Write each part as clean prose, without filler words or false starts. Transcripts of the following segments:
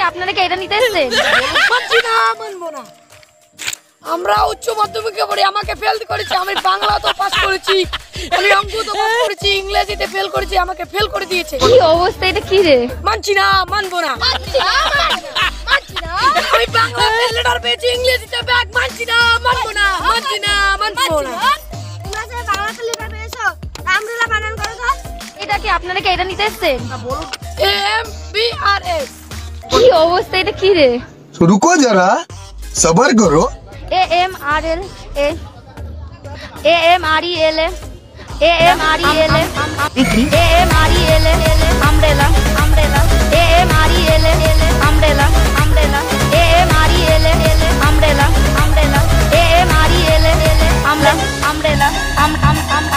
আপনারা কি এটা নিতে এসেছেন? আমরা উচ্চ মাধ্যমিকে পড়ি, আমাকে ফেল করেছে। আমি বাংলা তো পাস করেছি, আমি অঙ্ক তো পাস করেছি, ইংরেজিতে ফেল করেছি, আমাকে ফেল করে দিয়েছে। কি অবস্থা, এটা কি রে? মানছি না, মানবো না। আমি বাংলা লেটার পেয়েছি, ইংরেজিতে ব্যাক। মানছি না, মানবো না, মানছি না, মানবো না। তোমরা যে বাংলাতে লেটার পেয়েছো, আমব্রেলা বানান করো তো। এটা কি আপনারা কি এটা নিতে এসেছেন? AMBRS। কি অবস্থা, এটা কি রে? रुको जरा सबर करो। AMRL AMREL AMREL AMREL umbrella umbrella AMREL umbrella umbrella AMREL umbrella umbrella AMREL umbrella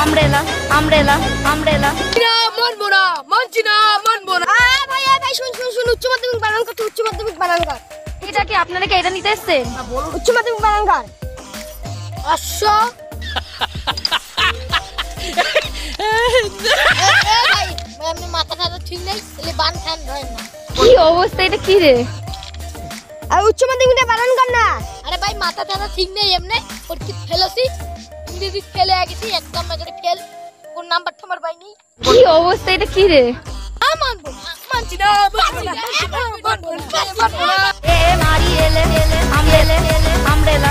umbrella umbrella umbrella মানবো না, মানছি না, মানবো না। ভাই শুন উচ্চ মাধ্যমিক বানান কর, উচ্চ মাধ্যমিক বানান কর। এটা কি আপনারা কি এটা নিতে এসেছেন? উচ্চ মাধ্যমিক বানান কর। আমি মাথাটা ঠিক নেই, তাহলে বান খান হয় না। কি অবস্থা, এটা কি রে? আর উচ্চ মাধ্যমিকটা বানান কর না। আরে ভাই মাথাটা ঠিক নেই, এমনি পরীক্ষা ফেলেছি, ইংরেজি ফেলে গেছি, একদম করে ফেল। কোন নাম্বার তোমার পাইনি? কি অবস্থা, এটা কি রে? মানবো না, মানছি না, মানবো না, মানবো না, মানবো না। AMREL umbrella